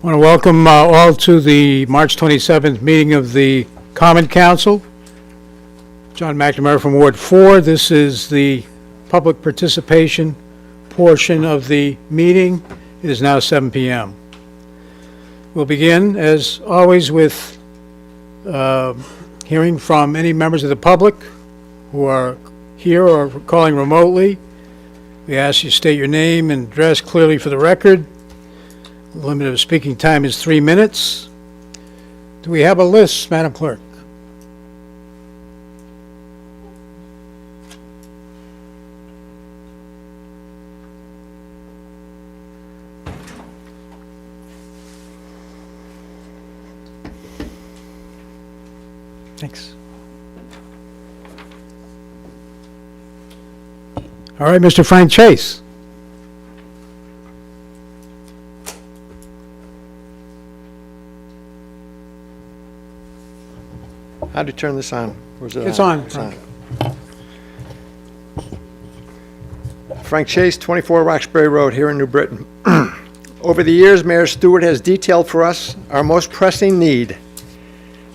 I want to welcome all to the March 27th meeting of the Common Council. John McNamara from Ward 4. This is the public participation portion of the meeting. It is now 7 p.m. We'll begin, as always, with hearing from any members of the public who are here or calling remotely. We ask you to state your name and address clearly for the record. The limit of speaking time is 3 minutes. Do we have a list, Madam Clerk? Thanks. All right, Mr. Frank Chase. How do you turn this on? Or is it It's on. It's on. Frank Chase, 24 Roxbury Road here in New Britain. Over the years, Mayor Stewart has detailed for us our most pressing need,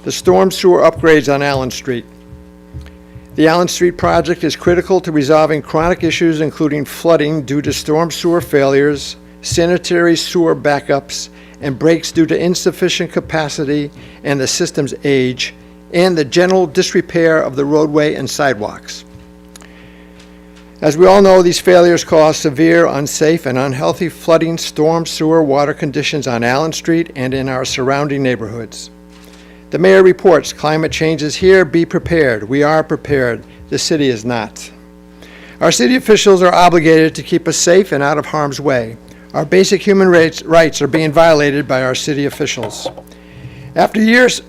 the storm sewer upgrades on Allen Street. The Allen Street project is critical to resolving chronic issues including flooding due to storm sewer failures, sanitary sewer backups, and breaks due to insufficient capacity and the system's age, and the general disrepair of the roadway and sidewalks. As we all know, these failures cause severe, unsafe, and unhealthy flooding, storm sewer water conditions on Allen Street and in our surrounding neighborhoods. The mayor reports climate change is here, be prepared. We are prepared. The city is not. Our city officials are obligated to keep us safe and out of harm's way. Our basic human rights are being violated by our city officials. After years,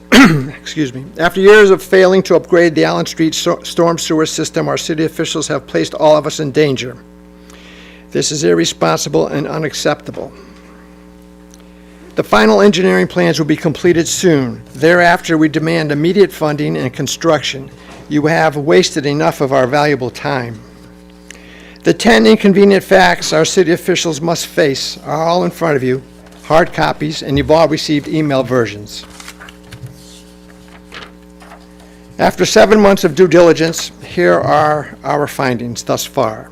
after years of failing to upgrade the Allen Street storm sewer system, our city officials have placed all of us in danger. This is irresponsible and unacceptable. The final engineering plans will be completed soon. Thereafter, we demand immediate funding and construction. You have wasted enough of our valuable time. The 10 inconvenient facts our city officials must face are all in front of you, hard copies, and you've all received email versions. After 7 months of due diligence, here are our findings thus far.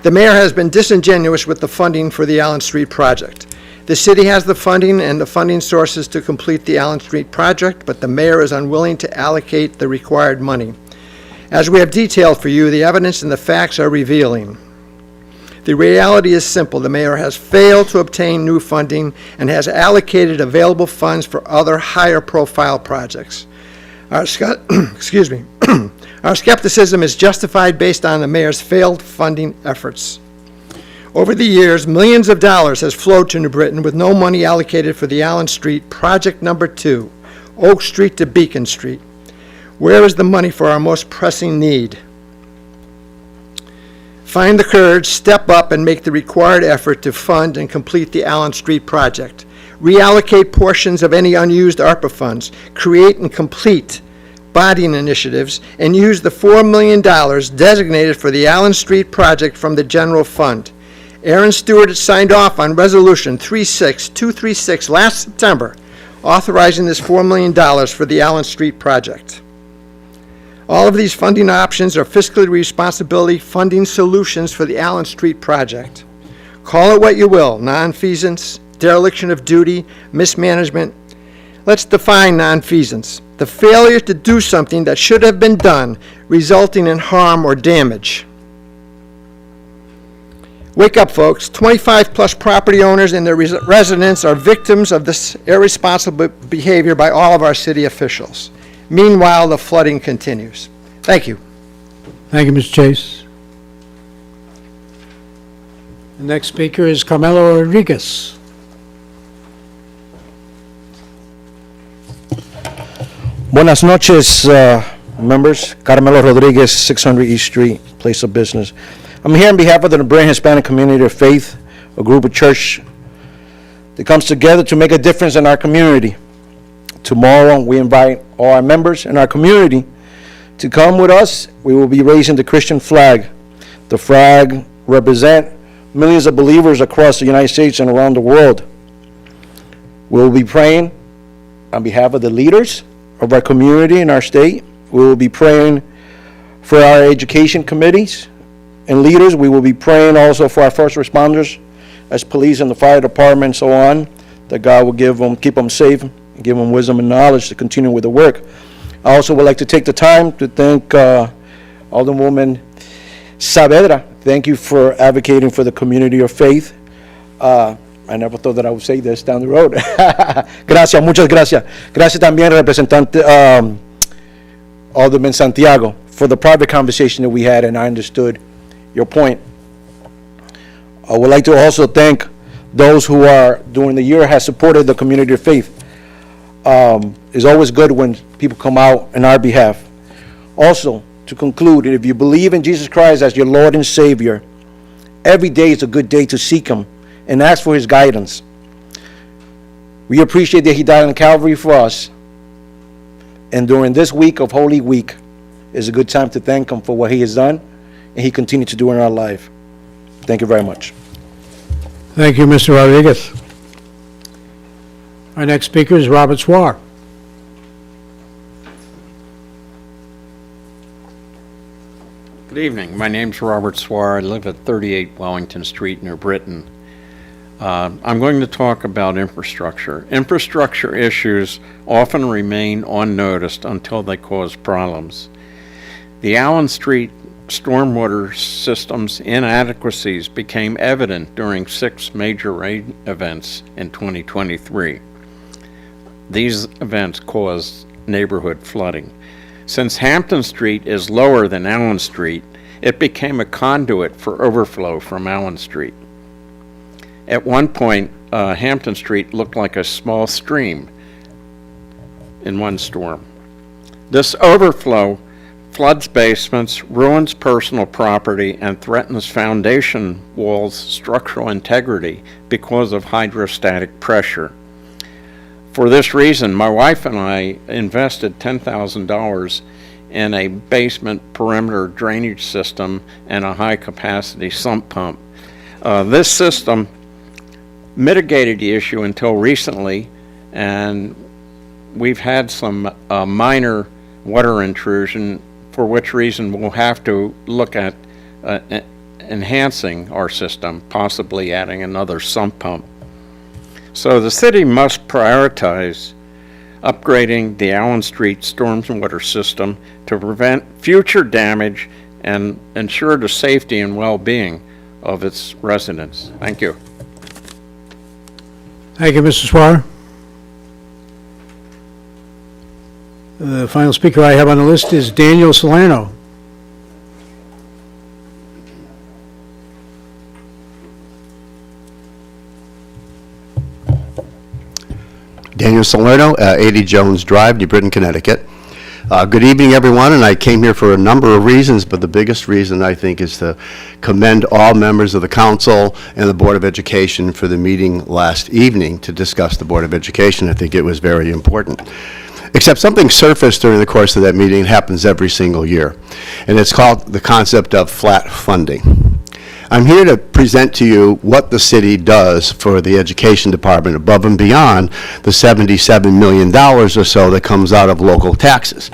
The mayor has been disingenuous with the funding for the Allen Street project. The city has the funding and the funding sources to complete the Allen Street project, but the mayor is unwilling to allocate the required money. As we have detailed for you, the evidence and the facts are revealing. The reality is simple. The mayor has failed to obtain new funding and has allocated available funds for other higher profile projects. Our skepticism is justified based on the mayor's failed funding efforts. Over the years, millions of dollars has flowed to New Britain with no money allocated for the Allen Street project number 2, Oak Street to Beacon Street. Where is the money for our most pressing need? Find the courage, step up, and make the required effort to fund and complete the Allen Street project. Reallocate portions of any unused ARPA funds, create and complete bonding initiatives, and use the $4 million designated for the Allen Street project from the general fund. Aaron Stewart has signed off on Resolution 36236 last September, authorizing this $4 million for the Allen Street project. All of these funding options are fiscally responsibility funding solutions for the Allen Street project. Call it what you will, nonfeasance, dereliction of duty, mismanagement. Let's define nonfeasance: the failure to do something that should have been done, resulting in harm or damage. Wake up, folks. 25-plus property owners and their residents are victims of this irresponsible behavior by all of our city officials. Meanwhile, the flooding continues. Thank you. Thank you, Mr. Chase. The next speaker is Carmelo Rodriguez. Buenas noches, members. Carmelo Rodriguez, 600 East Street, place of business. I'm here on behalf of the Nebraska Hispanic Community of Faith, a group of church that comes together to make a difference in our community. Tomorrow, we invite all our members in our community to come with us. We will be raising the Christian flag. The flag represents millions of believers across the United States and around the world. We will be praying on behalf of the leaders of our community and our state. We will be praying for our education committees and leaders. We will be praying also for our first responders, as police and the fire department and so on, that God will keep them safe, and give them wisdom and knowledge to continue with the work. I also would like to take the time to thank Alderwoman Saavedra. Thank you for advocating for the community of faith. I never thought that I would say this down the road. Gracias, muchas gracias. Gracias también, representante Alderman Santiago, for the private conversation that we had, and I understood your point. I would like to also thank those who are, during the year, has supported the community of faith. It's always good when people come out on our behalf. Also, to conclude, if you believe in Jesus Christ as your Lord and Savior, every day is a good day to seek Him and ask for His guidance. We appreciate that He died on Calvary for us. And during this week of Holy Week is a good time to thank Him for what He has done and He continues to do in our life. Thank you very much. Thank you, Mr. Rodriguez. Our next speaker is Robert Swar. Good evening. My name's Robert Swar. I live at 38 Wellington Street, New Britain. I'm going to talk about infrastructure. Infrastructure issues often remain unnoticed until they cause problems. The Allen Street stormwater system's inadequacies became evident during 6 major rain events in 2023. These events caused neighborhood flooding. Since Hampton Street is lower than Allen Street, it became a conduit for overflow from Allen Street. At one point, Hampton Street looked like a small stream in one storm. This overflow floods basements, ruins personal property, and threatens foundation walls' structural integrity because of hydrostatic pressure. For this reason, my wife and I invested $10,000 in a basement perimeter drainage system and a high-capacity sump pump. This system mitigated the issue until recently, and we've had some minor water intrusion, for which reason we'll have to look at enhancing our system, possibly adding another sump pump. So the city must prioritize upgrading the Allen Street stormwater system to prevent future damage and ensure the safety and well-being of its residents. Thank you. Thank you, Mr. Swar. The final speaker I have on the list is Daniel Solano. Daniel Salerno, 80 Jones Drive, New Britain, Connecticut. Good evening, everyone, and I came here for a number of reasons, but the biggest reason, I think, is to commend all members of the council and the Board of Education for the meeting last evening to discuss the Board of Education. I think it was very important. Except something surfaced during the course of that meeting. It happens every single year, and it's called the concept of flat funding. I'm here to present to you what the city does for the education department above and beyond the $77 million or so that comes out of local taxes.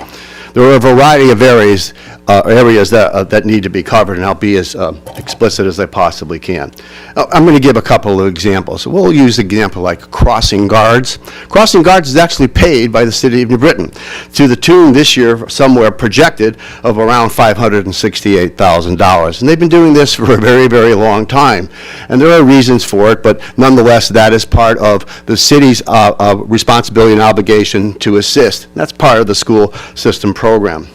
There are a variety of areas that need to be covered, and I'll be as explicit as I possibly can. I'm going to give a couple of examples. We'll use an example like crossing guards. Crossing guards is actually paid by the city of New Britain to the tune this year somewhere projected of around $568,000. And they've been doing this for a very, very long time. And there are reasons for it, but nonetheless, that is part of the city's responsibility and obligation to assist. That's part of the school system program.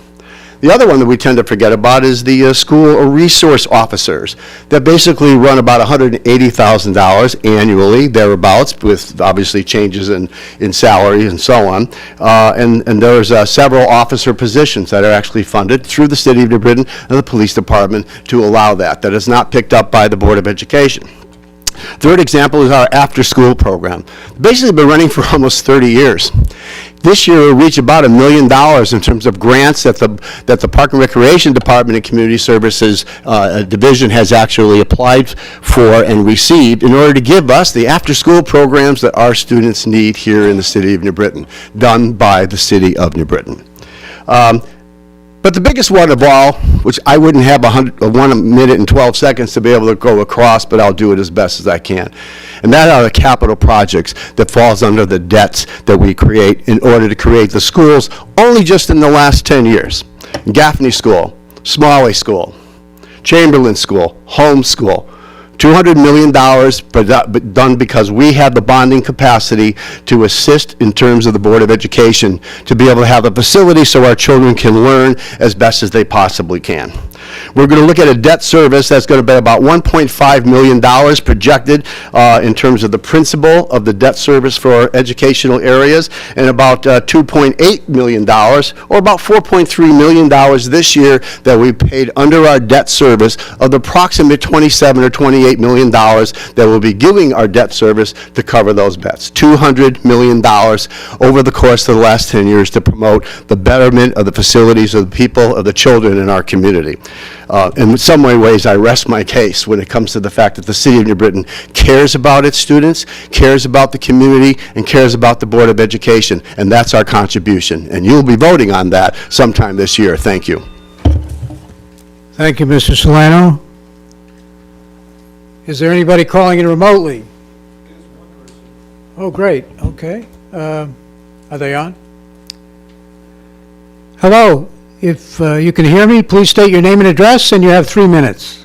The other one that we tend to forget about is the school resource officers that basically run about $180,000 annually, thereabouts, with obviously changes in salary and so on. And there's several officer positions that are actually funded through the city of New Britain and the police department to allow that. That is not picked up by the Board of Education. Third example is our after-school program. Basically been running for almost 30 years. This year, we'll reach about $1 million in terms of grants that the Park and Recreation Department and Community Services Division has actually applied for and received in order to give us the after-school programs that our students need here in the city of New Britain, done by the city of New Britain. But the biggest one of all, which I wouldn't have 1 minute and 12 seconds to be able to go across, but I'll do it as best as I can. And that are the capital projects that falls under the debts that we create in order to create the schools only just in the last 10 years. Gaffney School, Smalley School, Chamberlain School, Home School. $200 million, but done because we have the bonding capacity to assist in terms of the Board of Education to be able to have the facility so our children can learn as best as they possibly can. We're going to look at a debt service that's going to be about $1.5 million projected in terms of the principal of the debt service for educational areas, and about $2.8 million, or about $4.3 million this year that we paid under our debt service of the approximate $27 or $28 million that we'll be giving our debt service to cover those debts. $200 million over the course of the last 10 years to promote the betterment of the facilities of the people, of the children in our community. In some ways, I rest my case when it comes to the fact that the city of New Britain cares about its students, cares about the community, and cares about the Board of Education, and that's our contribution. And you'll be voting on that sometime this year. Thank you. Thank you, Mr. Solano. Is there anybody calling in remotely? Oh, great, okay. Are they on? Hello, if you can hear me, please state your name and address, and you have 3 minutes.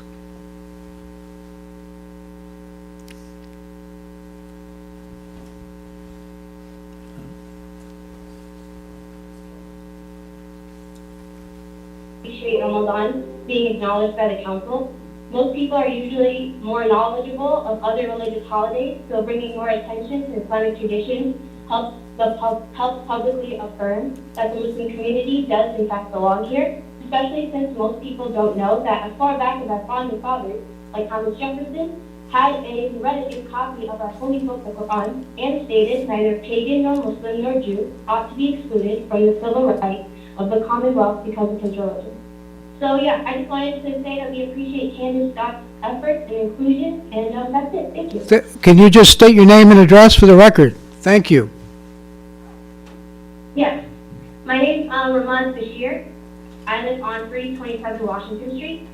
Appreciate Ramadan being acknowledged by the council. Most people are usually more knowledgeable of other religious holidays, so bringing more attention to Islamic traditions helps publicly affirm that the Muslim community does in fact belong here, especially since most people don't know that as far back as our founding fathers, like Thomas Jefferson, had a hereditary copy of our holy book, the Quran, and stated neither pagan nor Muslim nor Jew ought to be excluded from the civil rights of the Commonwealth because of his religion. So yeah, I just wanted to say that we appreciate Candace Scott's efforts and inclusion, and that's it. Thank you. Can you just state your name and address for the record? Thank you. Yes. My name's Ramaz Bashir. I live on 327 Washington Street.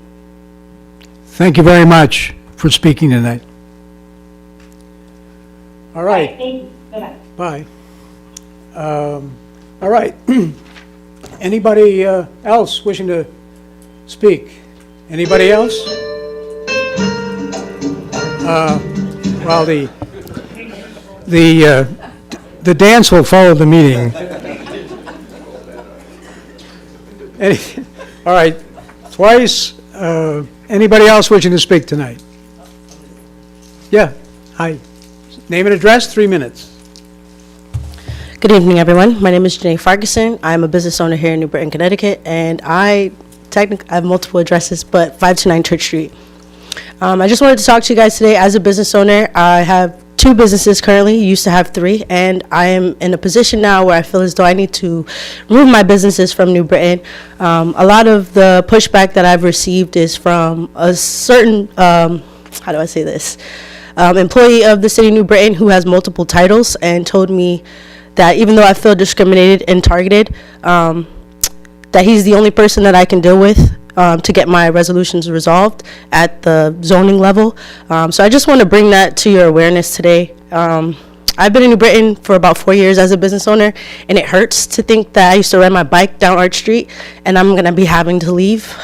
Thank you very much for speaking tonight. All right. Thank you. Bye-bye. Bye. All right. Anybody else wishing to speak? Anybody else? Well, the dance will follow the meeting. All right. Twice. Anybody else wishing to speak tonight? Yeah. Hi. Name and address, 3 minutes. Good evening, everyone. My name is Janae Farguson. I'm a business owner here in New Britain, Connecticut, and I have multiple addresses, but 529 Church Street. I just wanted to talk to you guys today. As a business owner, I have 2 businesses currently, used to have 3, and I am in a position now where I feel as though I need to remove my businesses from New Britain. A lot of the pushback that I've received is from a certain, how do I say this, employee of the city of New Britain who has multiple titles, and told me that even though I feel discriminated and targeted, that he's the only person that I can deal with to get my resolutions resolved at the zoning level. So I just want to bring that to your awareness today. I've been in New Britain for about 4 years as a business owner, and it hurts to think that I used to ride my bike down Arch Street and I'm going to be having to leave.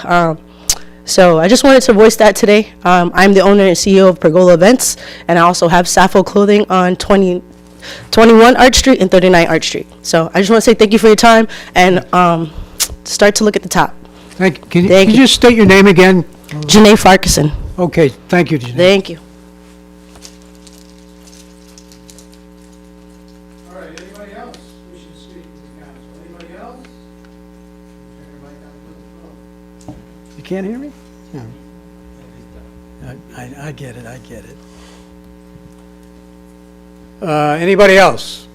So I just wanted to voice that today. I'm the owner and CEO of Pergola Events, and I also have Sappho Clothing on 21 Arch Street and 39 Arch Street. So I just want to say thank you for your time, and start to look at the top. Thank you. Can Thank you you. just state your name again? Janae Farquharson. Okay, thank you, Janine. Thank you. All right, anybody else wishing to speak to the council? Anybody else? You can't hear me? No. I get it. Anybody else?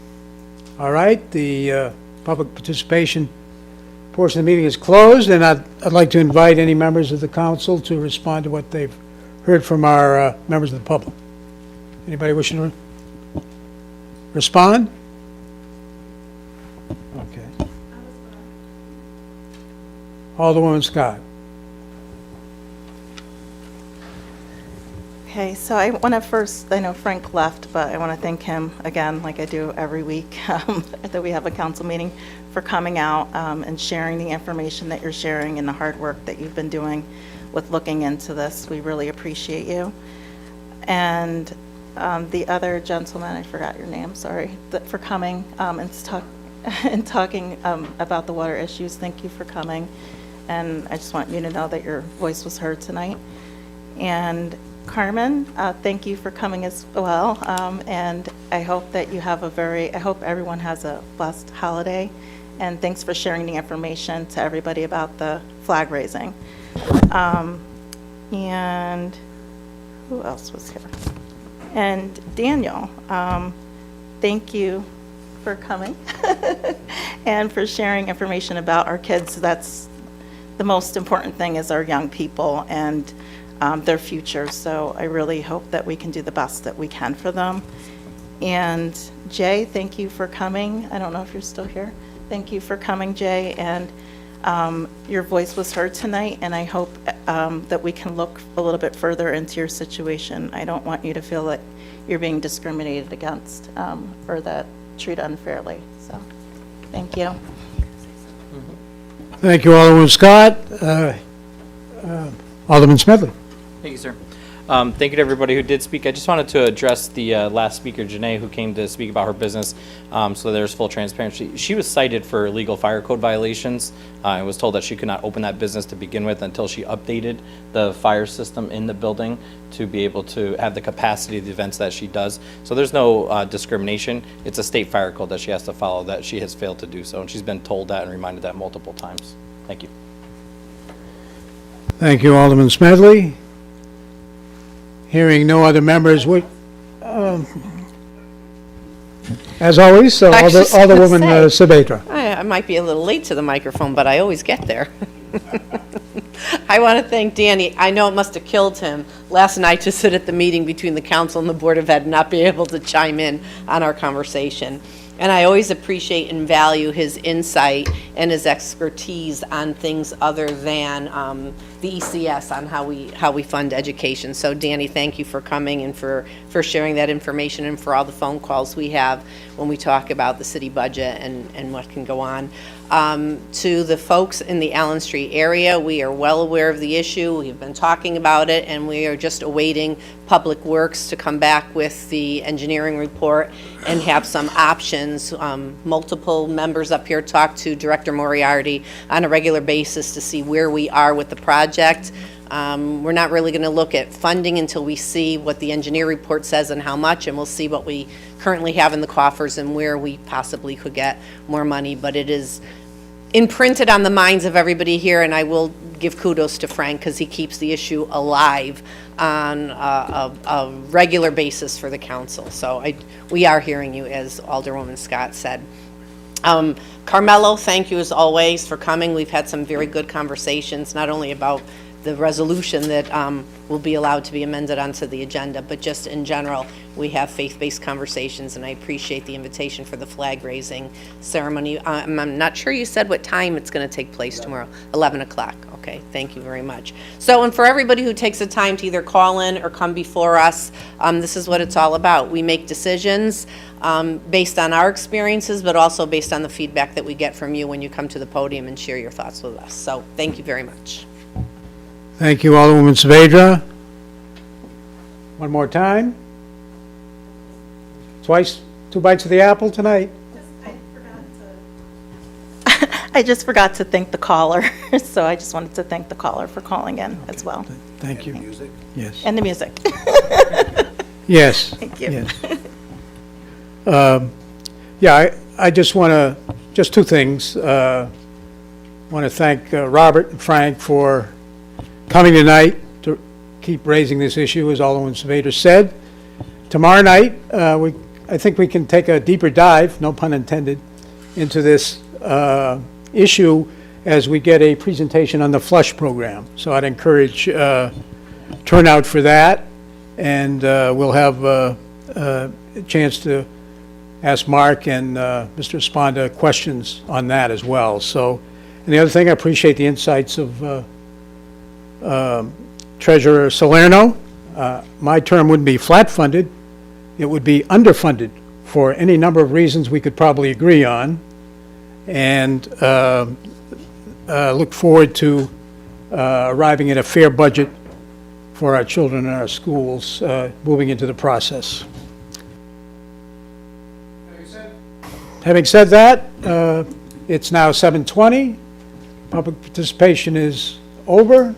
All right, the public participation portion of the meeting is closed, and I'd like to invite any members of the council to respond to what they've heard from our members of the public. Anybody wishing to respond? Okay. Alderwoman Scott. Okay, so I want to first, I know Frank left, but I want to thank him again, like I do every week, that we have a council meeting, for coming out and sharing the information that you're sharing and the hard work that you've been doing with looking into this. We really appreciate you. And the other gentleman, I forgot your name, sorry, for coming and talking about the water issues. Thank you for coming. And I just want you to know that your voice was heard tonight. And Carmen, thank you for coming as well, and I hope that you have I hope everyone has a blessed holiday, and thanks for sharing the information to everybody about the flag raising. And who else was here? And Daniel, thank you for coming and for sharing information about our kids. That's the most important thing, is our young people and their future. So I really hope that we can do the best that we can for them. And Jay, thank you for coming. I don't know if you're still here. Thank you for coming, Jay. And your voice was heard tonight, and I hope that we can look a little bit further into your situation. I don't want you to feel that you're being discriminated against or that treated unfairly. So thank you. Thank you, Alderwoman Scott. Alderman Smedley. Thank you, sir. Thank you to everybody who did speak. I just wanted to address the last speaker, Janae, who came to speak about her business, so there's full transparency. She was cited for illegal fire code violations and was told that she could not open that business to begin with until she updated the fire system in the building to be able to have the capacity of the events that she does. So there's no discrimination. It's a state fire code that she has to follow that she has failed to do so, and she's been told that and reminded that multiple times. Thank you. Thank you, Alderman Smedley. Hearing no other members, as always, I was just gonna Alderwoman Saavedra. I might be a little late to the microphone, but I always get there. I want to thank Danny. I know it must have killed him last night to sit at the meeting between the council and the Board of Ed and not be able to chime in on our conversation. And I always appreciate and value his insight and his expertise on things other than the ECS, on how we fund education. So Danny, thank you for coming and for sharing that information and for all the phone calls we have when we talk about the city budget and what can go on. To the folks in the Allen Street area, we are well aware of the issue. We've been talking about it, and we are just awaiting Public Works to come back with the engineering report and have some options. Multiple members up here talk to Director Moriarty on a regular basis to see where we are with the project. We're not really going to look at funding until we see what the engineer report says and how much, and we'll see what we currently have in the coffers and where we possibly could get more money. But it is imprinted on the minds of everybody here, and I will give kudos to Frank because he keeps the issue alive on a regular basis for the council. So we are hearing you, as Alderwoman Scott said. Carmelo, thank you as always for coming. We've had some very good conversations, not only about the resolution that will be allowed to be amended onto the agenda, but just in general, we have faith-based conversations, and I appreciate the invitation for the flag raising ceremony. I'm not sure you said what time it's going to take place tomorrow. 11 o'clock. Okay, thank you very much. So, and for everybody who takes the time to either call in or come before us, this is what it's all about. We make decisions based on our experiences, but also based on the feedback that we get from you when you come to the podium and share your thoughts with us. So, thank you very much. Thank you, Alderwoman Saavedra. One more time. Twice, 2 bites of the apple tonight. I just forgot to thank the caller, so I just wanted to thank the caller for calling in as well. Thank you. Yes. And the music. Yes. Thank you. Yes. Yeah, I just want to, just two things. Want to thank Robert and Frank for coming tonight to keep raising this issue, as Alderwoman Saavedra said. Tomorrow night, we I think we can take a deeper dive, no pun intended, into this issue as we get a presentation on the flush program. So I'd encourage turnout for that, and we'll have a chance to ask Mark and Mr. Sponda questions on that as well. So, and the other thing, I appreciate the insights of Treasurer Salerno. My term wouldn't be flat-funded, it would be underfunded for any number of reasons we could probably agree on, and look forward to arriving at a fair budget for our children and our schools moving into the process. Having said that, it's now 7:20. Public participation is over,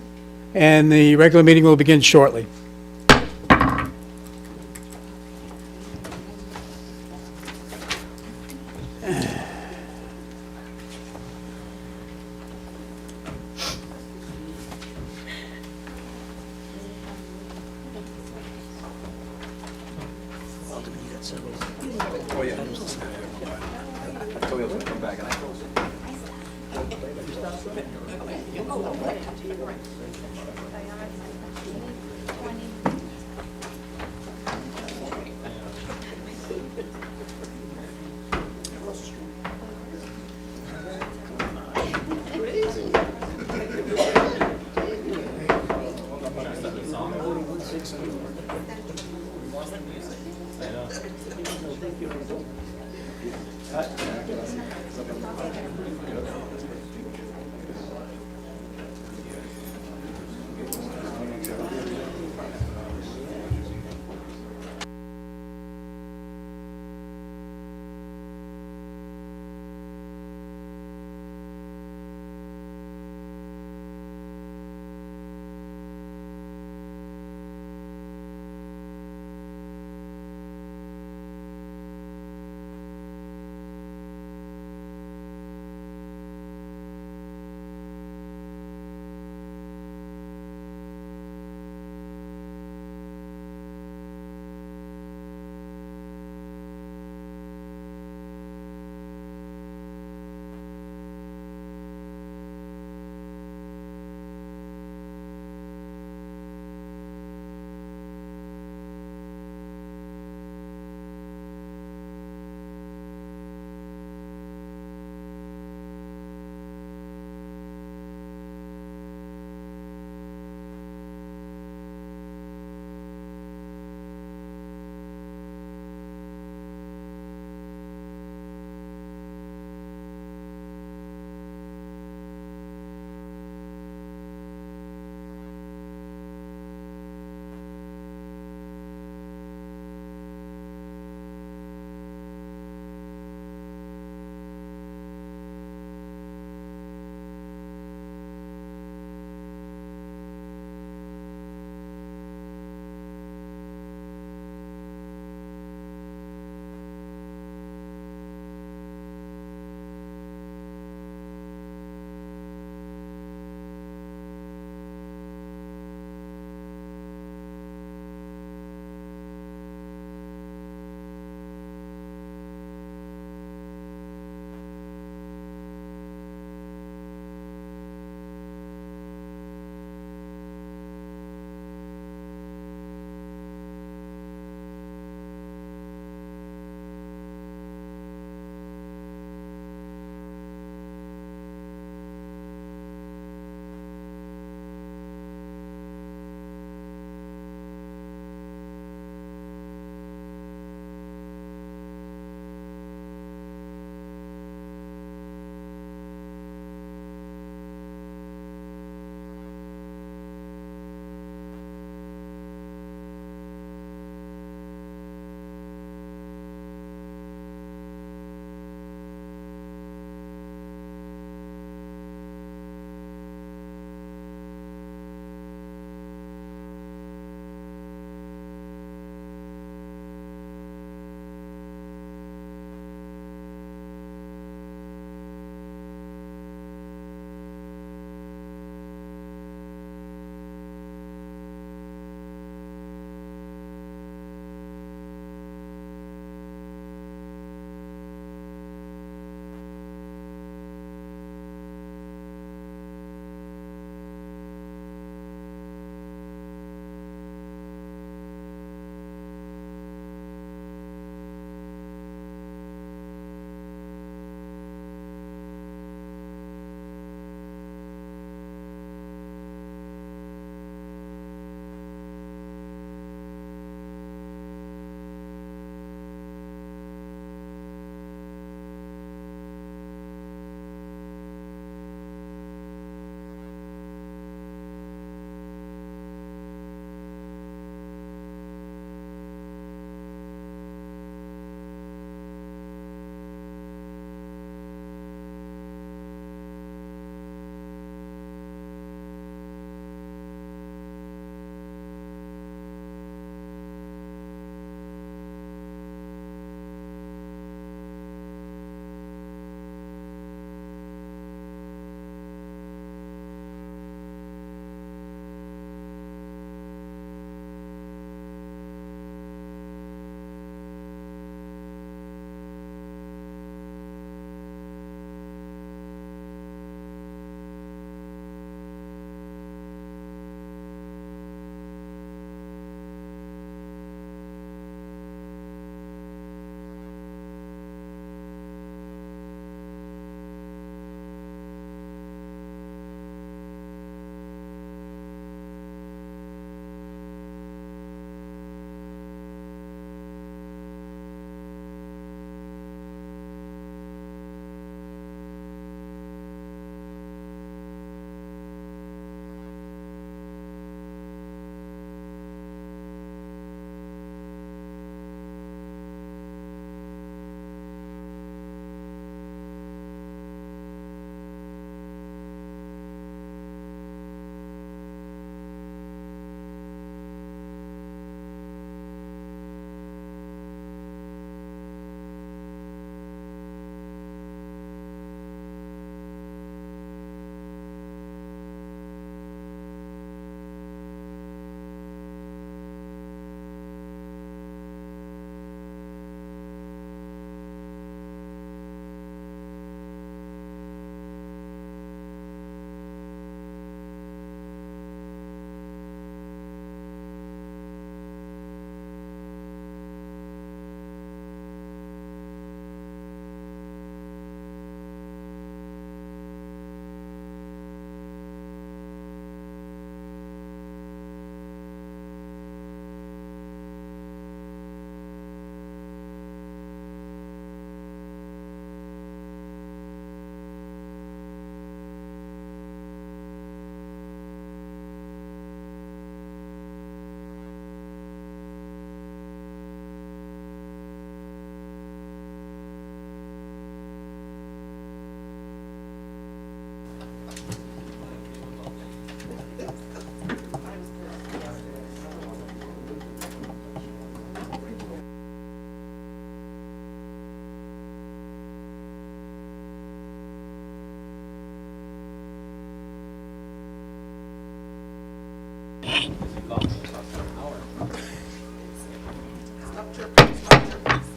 and the regular meeting will begin shortly.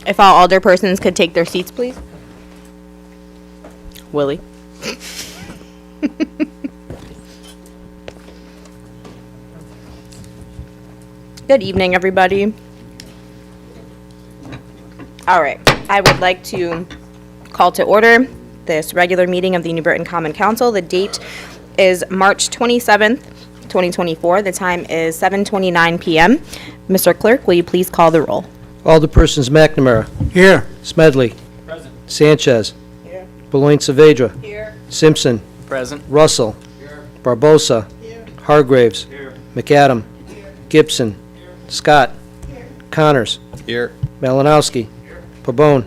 If all alderpersons could take their seats, please. Willie. Good evening, everybody. All right, I would like to call to order this regular meeting of the New Britain Common Council. The date is March 27th, 2024. The time is 7:29 p.m. Mr. Clerk, will you please call the roll? Alderpersons McNamara. Here. Smedley. Sanchez. Beloin Saavedra. Simpson. Present. Russell. Barbosa. Hargraves. McAdam. Gibson. Scott. Connors. Here. Malinowski. Pabon.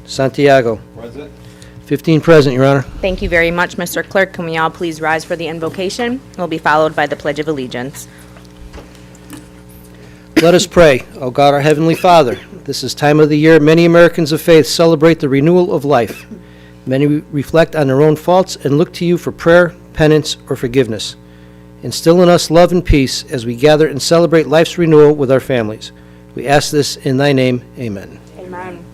Santiago. 15 present, Your Honor. Thank you very much, Mr. Clerk. Can we all please rise for the invocation? It will be followed by the Pledge of Allegiance. Let us pray. O God, our Heavenly Father, this is time of the year many Americans of faith celebrate the renewal of life. Many reflect on their own faults and look to you for prayer, penance, or forgiveness. Instill in us love and peace as we gather and celebrate life's renewal with our families. We ask this in thy name. Amen. Amen.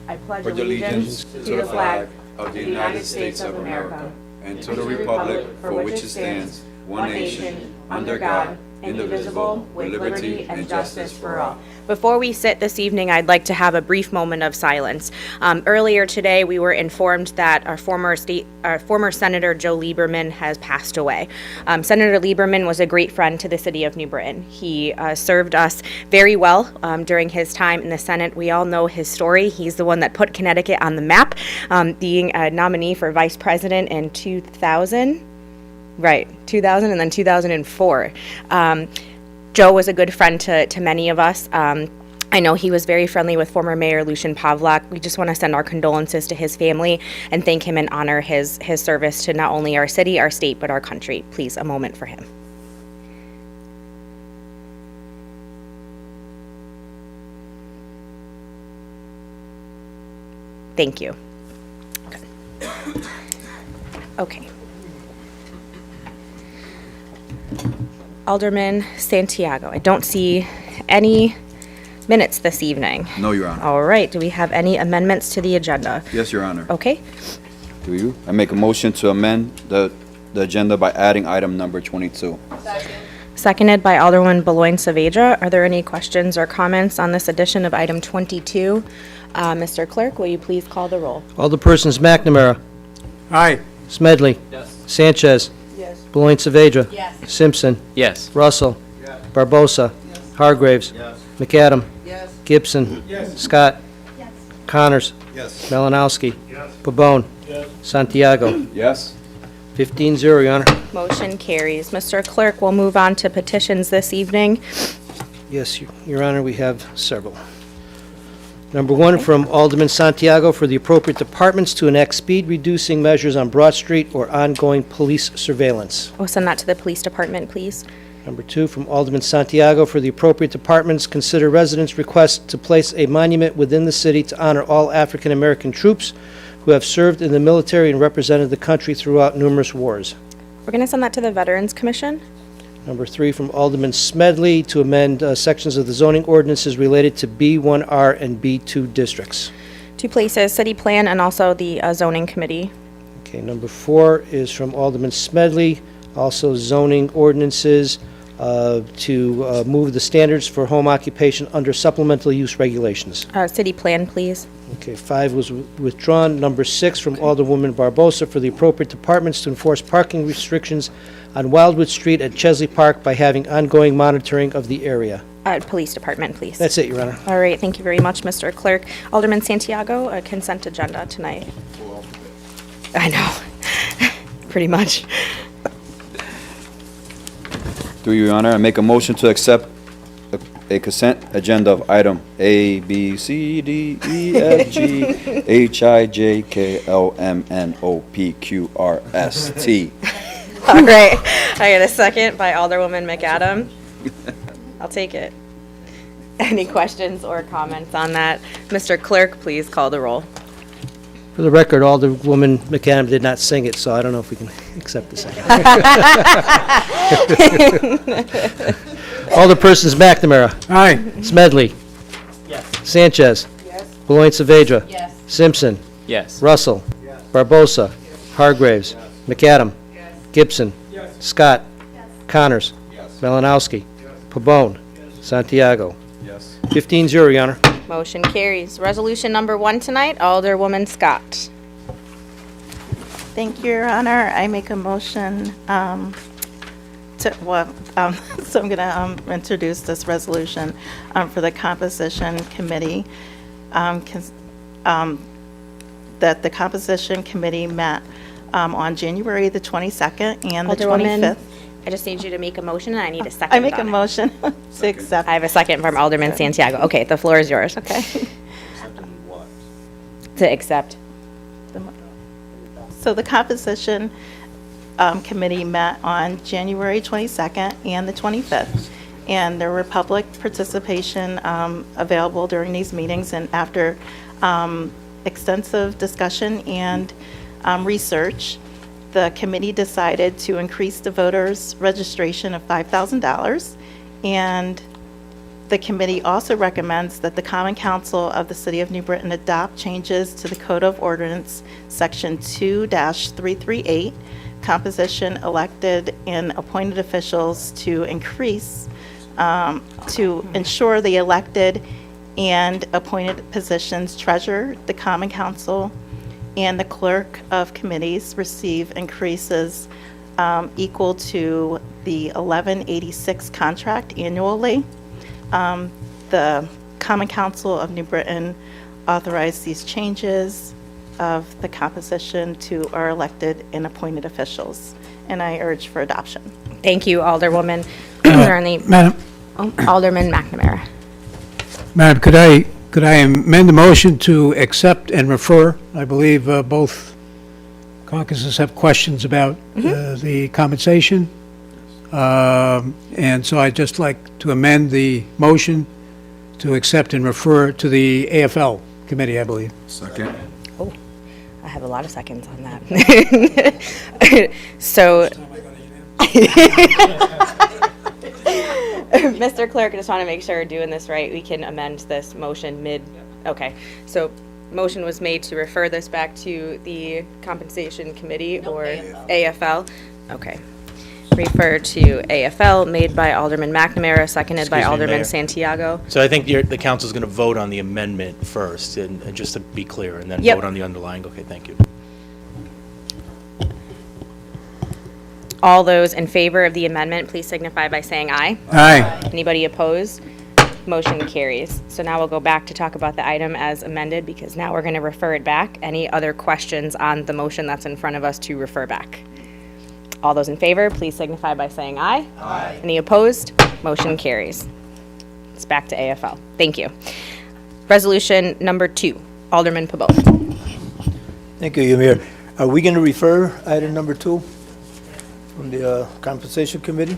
I pledge allegiance to the flag of the United States of America and to the republic for which it stands, one nation, under God, indivisible, with liberty and justice for all. Before we sit this evening, I'd like to have a brief moment of silence. Earlier today, we were informed that our former Senator Joe Lieberman has passed away. Senator Lieberman was a great friend to the city of New Britain. He served us very well during his time in the Senate. We all know his story. He's the one that put Connecticut on the map, being a nominee for vice president in 2000. Right, 2000 and then 2004. Joe was a good friend to many of us. I know he was very friendly with former Mayor Lucian Pavlak. We just want to send our condolences to his family and thank him and honor his service to not only our city, our state, but our country. Please, a moment for him. Thank you. Okay. Alderman Santiago, I don't see any minutes this evening. No, Your Honor. All right, do we have any amendments to the agenda? Yes, Your Honor. Okay, Do you? I make a motion to amend the agenda by adding item number 22. seconded by Alderman Beloin Saavedra. Are there any questions or comments on this addition of item 22? Mr. Clerk, will you please call the roll? Alderpersons McNamara. Aye. Smedley. Sanchez. Beloin Saavedra. Simpson. Yes. Russell. Barbosa. Hargraves. McAdam. Gibson. Scott. Connors. Malinowski. Pabon. Santiago. Yes? 15-0, Your Honor. Motion carries. Mr. Clerk, we'll move on to petitions this evening. Yes, Your Honor, we have several. Number one, from Alderman Santiago for the appropriate departments to enact speed-reducing measures on Broad Street or ongoing police surveillance. We'll send that to the police department, please. Number two, from Alderman Santiago for the appropriate departments, consider residents' request to place a monument within the city to honor all African-American troops who have served in the military and represented the country throughout numerous wars. We're going to send that to the Veterans Commission. Number three, from Alderman Smedley to amend sections of the zoning ordinances related to B1R and B2 districts. Two places, City Plan and also the Zoning Committee. Okay, number four is from Alderman Smedley, also zoning ordinances to move the standards for home occupation under supplemental use regulations. City Plan, please. Okay, five was withdrawn. Number six from Alderwoman Barbosa for the appropriate departments to enforce parking restrictions on Wildwood Street at Chesley Park by having ongoing monitoring of the area. Police Department, please. That's it, Your Honor. All right, thank you very much, Mr. Clerk. Alderman Santiago, a consent agenda tonight. I know, pretty much. Through you, Your Honor, I make a motion to accept a consent agenda of item A, B, C, D, E, F, G, H, I, J, K, L, M, N, O, P, Q, R, S, T. All right, I got a second by Alderwoman McAdam. I'll take it. Any questions or comments on that? Mr. Clerk, please call the roll. For the record, Alderwoman McAdam did not sing it, so I don't know if we can accept the second. Alderpersons McNamara. Aye. Smedley. Sanchez. Beloit Saavedra. Simpson. Yes. Russell. Barbosa. Hargraves. McAdam. Gibson. Scott. Connors. Malinowski. Pabon. Santiago. 15-0, Your Honor. Motion carries. Resolution number 1 tonight, Alderwoman Scott. Thank you, Your Honor. I make a motion so I'm going to introduce this resolution for the Composition Committee. That the Composition Committee met on January the 22nd and the Alderwoman, 25th. I just need you to make a motion, and I need a second I make a on it. motion to accept. I have a second from Alderman Santiago. Okay, the floor is yours. Okay. To accept. So the Composition Committee met on January 22nd and the 25th, and there were public participation available during these meetings, and after extensive discussion and research, the committee decided to increase the voters' registration of $5,000, and the committee also recommends that the Common Council of the City of New Britain adopt changes to the Code of Ordinance, Section 2-338, composition, elected, and appointed officials to increase, to ensure the elected and appointed positions treasurer, the Common Council, and the clerk of committees receive increases equal to the 1186 contract annually. The Common Council of New Britain authorized these changes of the composition to our elected and appointed officials, and I urge for adoption. Thank you, Alderwoman. Is there any? Madam, Alderman McNamara. Madam, could I amend the motion to accept and refer? I believe both caucuses have questions about the compensation. And so I'd just like to amend the motion to accept and refer to the AFL committee, I believe. Second. I have a lot of seconds on that. So, Mr. Clerk, I just want to make sure we're doing this right. We can amend this motion mid, okay. So, motion was made to refer this back to the Compensation Committee or AFL? Okay. Refer to AFL, made by Alderman McNamara, seconded by Excuse me, Alderman Mayor. Santiago. So I think the council's going to vote on the amendment first, and just to be clear, and then Yep. vote on the underlying. Okay, thank you. All those in favor of the amendment, please signify by saying aye. Aye. Anybody opposed? Motion carries. So now we'll go back to talk about the item as amended, because now we're going to refer it back. Any other questions on the motion that's in front of us to refer back? All those in favor, please signify by saying aye. Aye. Any opposed? Motion carries. It's back to AFL. Thank you. Resolution number 2, Alderman Pabot. Thank you, Your Mayor. Are we going to refer item number 2 from the Compensation Committee?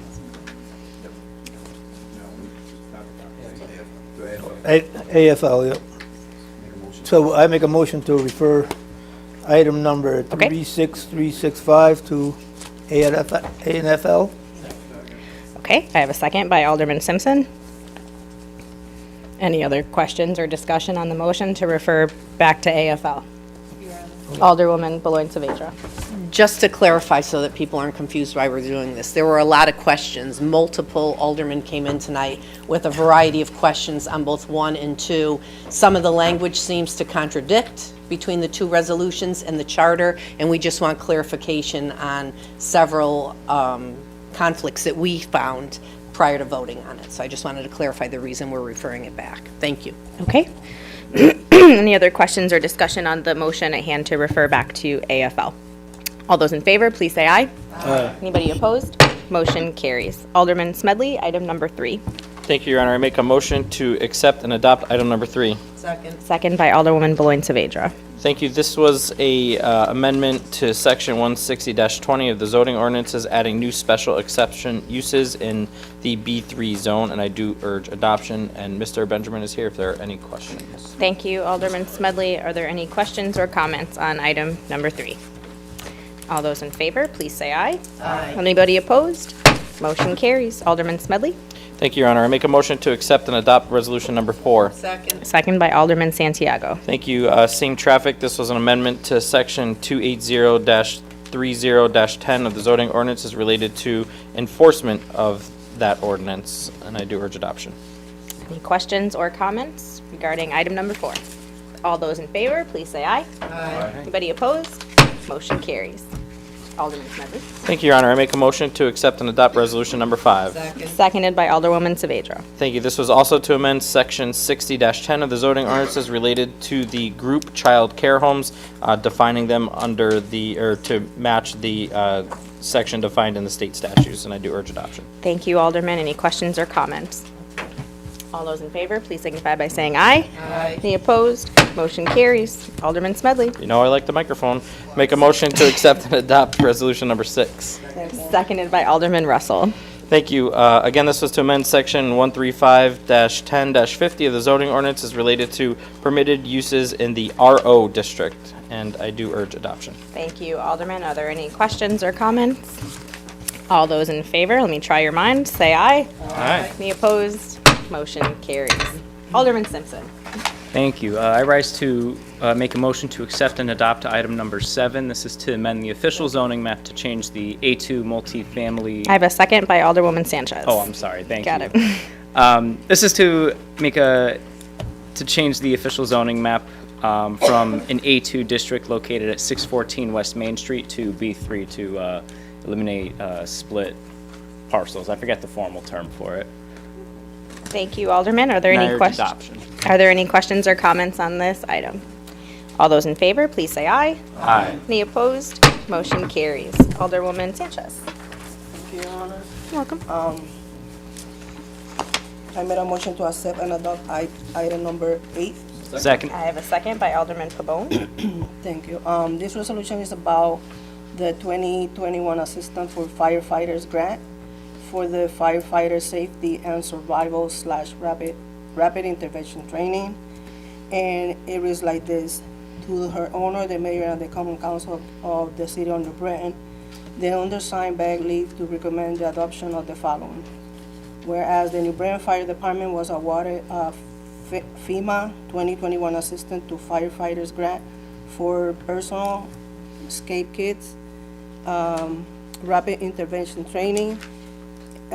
AFL, yeah. So I make a motion to refer item number 36365 to ANFL. Okay, I have a second by Alderman Simpson. Any other questions or discussion on the motion to refer back to AFL? Alderwoman Beloit Saavedra. Just to clarify so that people aren't confused why we're doing this, there were a lot of questions. Multiple aldermen came in tonight with a variety of questions on both 1 and 2. Some of the language seems to contradict between the 2 resolutions and the charter, and we just want clarification on several conflicts that we found prior to voting on it. So I just wanted to clarify the reason we're referring it back. Thank you. Okay. Any other questions or discussion on the motion at hand to refer back to AFL? All those in favor, please say aye. Aye. Anybody opposed? Motion carries. Alderman Smedley, item number 3. Thank you, Your Honor. I make a motion to accept and adopt item number 3. Second. Second by Alderwoman Beloit Saavedra. Thank you. This was a amendment to section 160-20 of the zoning ordinances, adding new special exception uses in the B3 zone, and I do urge adoption. And Mr. Benjamin is here if there are any questions. Thank you, Alderman Smedley. Are there any questions or comments on item number 3? All those in favor, please say aye. Aye. Anybody opposed? Motion carries. Alderman Smedley. Thank you, Your Honor. I make a motion to accept and adopt resolution number 4. Second. Second by Alderman Santiago. Thank you. Same traffic. This was an amendment to section 280-30-10 of the zoning ordinances related to enforcement of that ordinance, and I do urge adoption. Any questions or comments regarding item number 4? All those in favor, please say aye. Aye. Anybody opposed? Motion carries. Alderman Smedley. Thank you, Your Honor. I make a motion to accept and adopt resolution number 5. Second. Seconded by Alderwoman Saavedra. Thank you. This was also to amend section 60-10 of the zoning ordinances related to the group child care homes, defining them under the, or to match the section defined in the state statutes, and I do urge adoption. Thank you, Alderman. Any questions or comments? All those in favor, please signify by saying aye. Aye. Any opposed? Motion carries. Alderman Smedley. You know I like the microphone. Make a motion to accept and adopt resolution number 6. Seconded by Alderman Russell. Thank you. Again, this was to amend section 135-10-50 of the zoning ordinances related to permitted uses in the RO district, and I do urge adoption. Thank you, Alderman. Are there any questions or comments? All those in favor, let me try your minds. Say aye. Aye. Any opposed? Motion carries. Alderman Simpson. Thank you. I rise to make a motion to accept and adopt item number 7. This is to amend the official zoning map to change the A2 multifamily. I have a second by Alderwoman Sanchez. Oh, I'm sorry. Thank you. Got it. This is to change the official zoning map from an A2 district located at 614 West Main Street to B3 to eliminate split parcels. I forget the formal term for it. Thank you, Alderman. Are there And I any urge questions? adoption. Are there any questions or comments on this item? All those in favor, please say aye. Aye. Any opposed? Motion carries. Alderwoman Sanchez. Thank you, Your Honor. You're welcome. I made a motion to accept and adopt item number 8. Second. I have a second by Alderman Pabon. Thank you. This resolution is about the 2021 Assistant for Firefighters Grant for the Firefighter Safety and Survival / Rapid Intervention Training. And it is like this. To her honor, the mayor and the common council of the city of New Britain, the undersigned beg leave to recommend the adoption of the following. Whereas the New Britain Fire Department was awarded a FEMA 2021 Assistant to Firefighters Grant for personal escape kits, rapid intervention training, /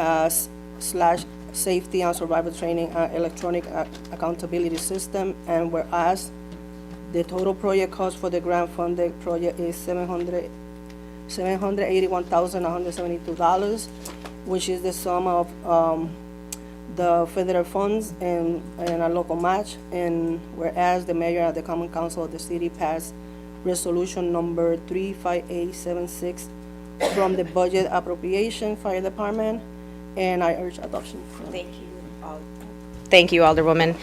safety and survival training and electronic accountability system. And whereas the total project cost for the grant funded project is $781,172, which is the sum of the federal funds and a local match. And whereas the mayor and the common council of the city passed resolution number 35876 from the budget appropriation fire department, and I urge adoption. Thank you. Thank you, Alderwoman.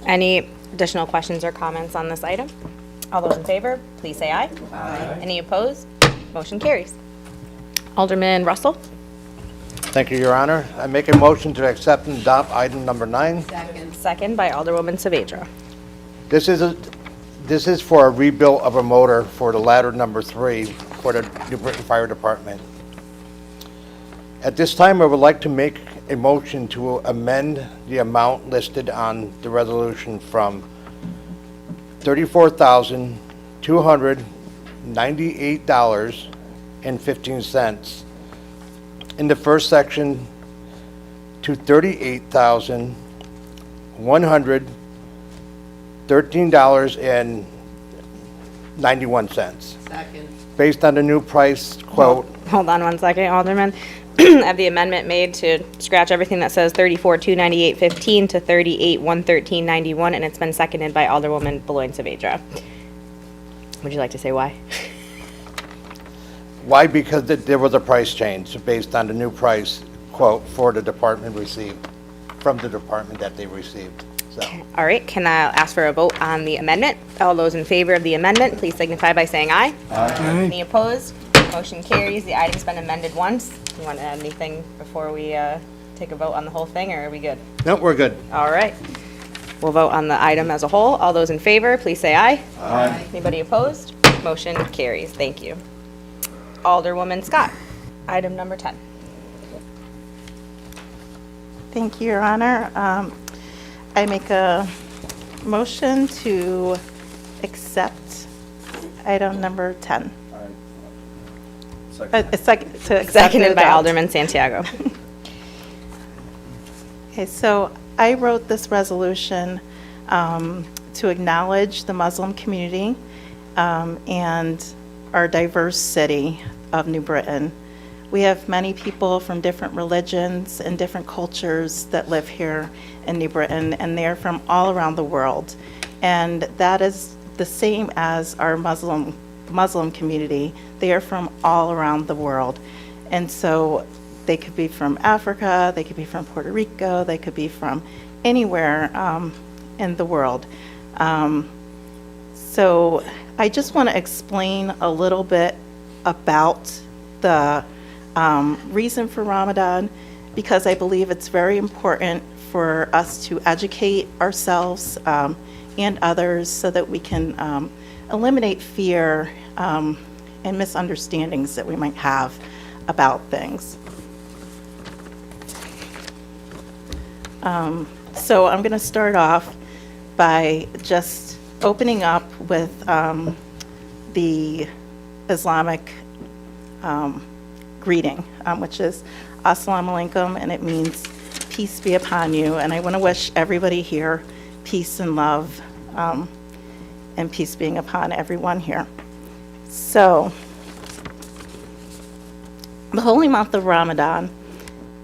Any additional questions or comments on this item? All those in favor, please say aye. Aye. Any opposed? Motion carries. Alderman Russell. Thank you, Your Honor. I make a motion to accept and adopt item number 9. Second by Alderwoman Saavedra. This is for a rebuild of a motor for the ladder number 3 for the New Britain Fire Department. At this time, I would like to make a motion to amend the amount listed on the resolution from $34,298.15 in the first section to $38,113.91. Second. Based on the new price quote. Hold on one second, Alderman. I have the amendment made to scratch everything that says $34,298.15 to $38,113.91, and it's been seconded by Alderwoman Beloin Saavedra. Would you like to say why? Why? Because there was a price change based on the new price quote for the department received, from the department that they received. So, All right, can I ask for a vote on the amendment? All those in favor of the amendment, please signify by saying aye. Aye. Any opposed? Motion carries. The item's been amended once. You want to add anything before we take a vote on the whole thing, or are we good? no, we're good. All right. We'll vote on the item as a whole. All those in favor, please say aye. Aye. Anybody opposed? Motion carries. Thank you. Alderwoman Scott, item number 10. Thank you, Your Honor. I make a motion to accept item number 10. Seconded by Alderman Santiago. Okay, so I wrote this resolution to acknowledge the Muslim community and our diverse city of New Britain. We have many people from different religions and different cultures that live here in New Britain, and they're from all around the world. And that is the same as our Muslim community. They are from all around the world. And so they could be from Africa, they could be from Puerto Rico, they could be from anywhere in the world. So I just want to explain a little bit about the reason for Ramadan, because I believe it's very important for us to educate ourselves and others so that we can eliminate fear and misunderstandings that we might have about things. So I'm going to start off by just opening up with the Islamic greeting, which is Assalamu alaikum, and it means peace be upon you. And I want to wish everybody here peace and love and peace being upon everyone here. So the holy month of Ramadan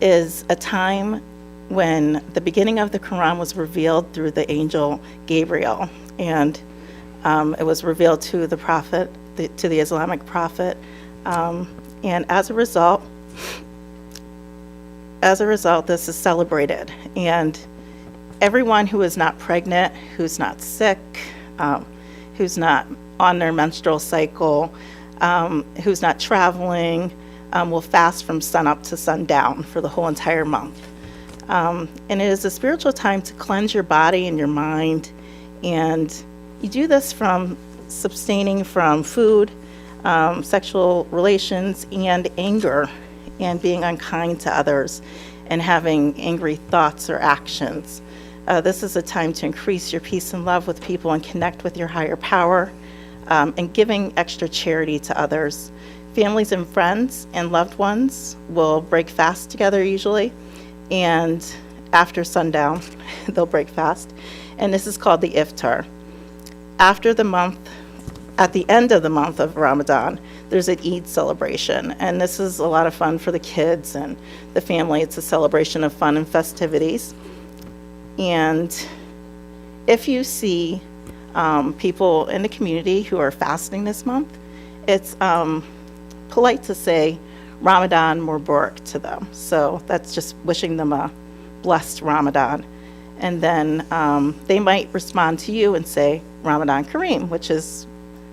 is a time when the beginning of the Quran was revealed through the angel Gabriel, and it was revealed to the prophet, to the Islamic prophet, and as a result, this is celebrated. And everyone who is not pregnant, who's not sick, who's not on their menstrual cycle, who's not traveling, will fast from sunup to sundown for the whole entire month. And it is a spiritual time to cleanse your body and your mind. And you do this from abstaining from food, sexual relations, and anger, and being unkind to others, and having angry thoughts or actions. This is a time to increase your peace and love with people and connect with your higher power, and giving extra charity to others. Families and friends and loved ones will break fast together usually, and after sundown, they'll break fast. And this is called the iftar. After the month, at the end of the month of Ramadan, there's an Eid celebration, and this is a lot of fun for the kids and the family. It's a celebration of fun and festivities. And if you see people in the community who are fasting this month, it's polite to say Ramadan Mubarak to them. So that's just wishing them a blessed Ramadan. And then they might respond to you and say Ramadan Kareem, which is,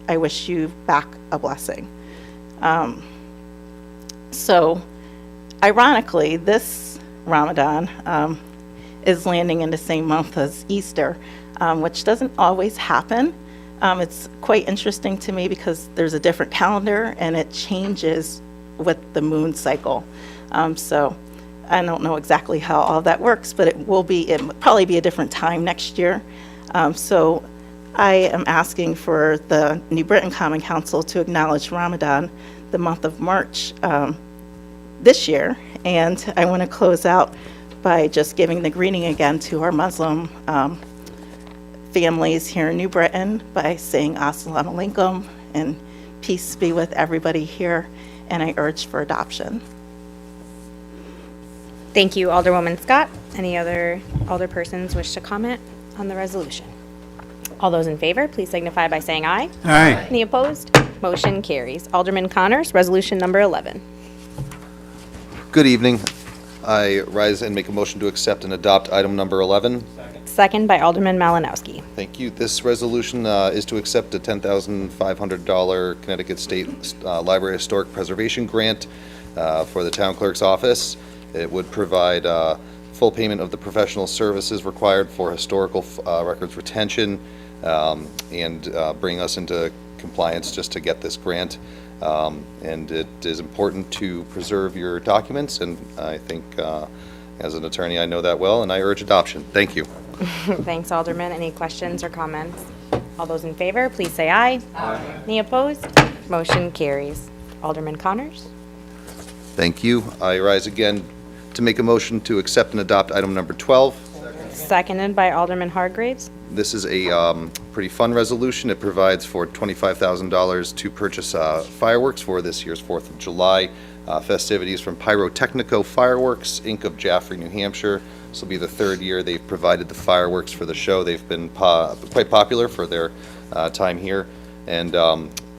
I wish you back a blessing. So ironically, this Ramadan is landing in the same month as Easter, which doesn't always happen. It's quite interesting to me because there's a different calendar and it changes with the moon cycle. So I don't know exactly how all that works, but it will probably be a different time next year. So I am asking for the New Britain Common Council to acknowledge Ramadan, the month of March this year. And I want to close out by just giving the greeting again to our Muslim families here in New Britain by saying Assalamu alaikum and peace be with everybody here. And I urge for adoption. Thank you, Alderwoman Scott. Any other alderpersons wish to comment on the resolution? All those in favor, please signify by saying aye. Aye. Any opposed? Motion carries. Alderman Connors, resolution number 11. Good evening. I rise and make a motion to accept and adopt item number 11. Second by Alderman Malinowski. Thank you. This resolution is to accept a $10,500 Connecticut State Library Historic Preservation Grant for the town clerk's office. It would provide full payment of the professional services required for historical records retention and bring us into compliance just to get this grant. And it is important to preserve your documents, and I think As an attorney, I know that well, and I urge adoption. Thank you. Thanks, Alderman. Any questions or comments? All those in favor, please say aye. Aye. Any opposed? Motion carries. Alderman Connors? Thank you. I rise again to make a motion to accept and adopt item number 12. Seconded by Alderman Hargreaves. This is a pretty fun resolution. It provides for $25,000 to purchase fireworks for this year's 4th of July festivities from Pyrotechnico Fireworks, Inc. of Jaffrey, New Hampshire. This will be the 3rd year they've provided the fireworks for the show. They've been quite popular for their time here. And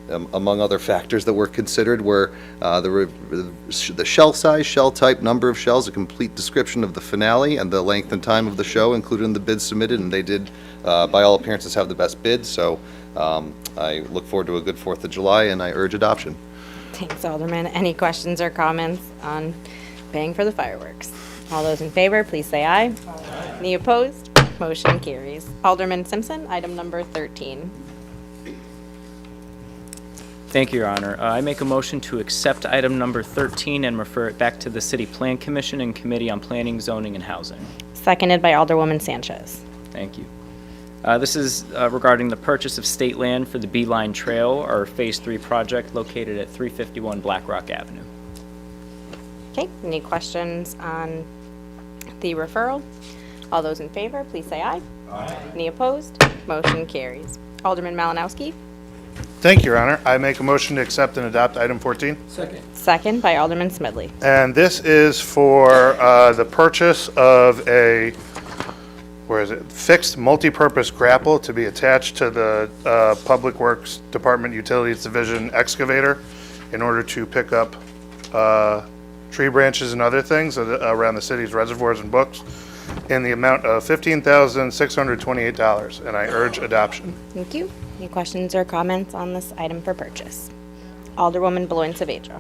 among other factors that were considered were the shell size, shell type, number of shells, a complete description of the finale, and the length and time of the show included in the bids submitted, and they did, by all appearances, have the best bid. So I look forward to a good 4th of July, and I urge adoption. Thanks, Alderman. Any questions or comments on paying for the fireworks? All those in favor, please say aye. Aye. Any opposed? Motion carries. Alderman Simpson, item number 13. Thank you, Your Honor. I make a motion to accept item number 13 and refer it back to the City Plan Commission and Committee on Planning, Zoning, and Housing. Seconded by Alderwoman Sanchez. Thank you. This is regarding the purchase of state land for the Beeline Trail, our Phase 3 project located at 351 Black Rock Avenue. Okay, any questions on the referral? All those in favor, please say aye. Aye. Any opposed? Motion carries. Alderman Malinowski. Thank you, Your Honor. I make a motion to accept and adopt item 14. Second by Alderman Smedley. And this is for the purchase of a, fixed multi-purpose grapple to be attached to the Public Works Department Utilities Division excavator in order to pick up tree branches and other things around the city's reservoirs and books in the amount of $15,628, and I urge adoption. Thank you. Any questions or comments on this item for purchase? Alderwoman Beloin Saavedra.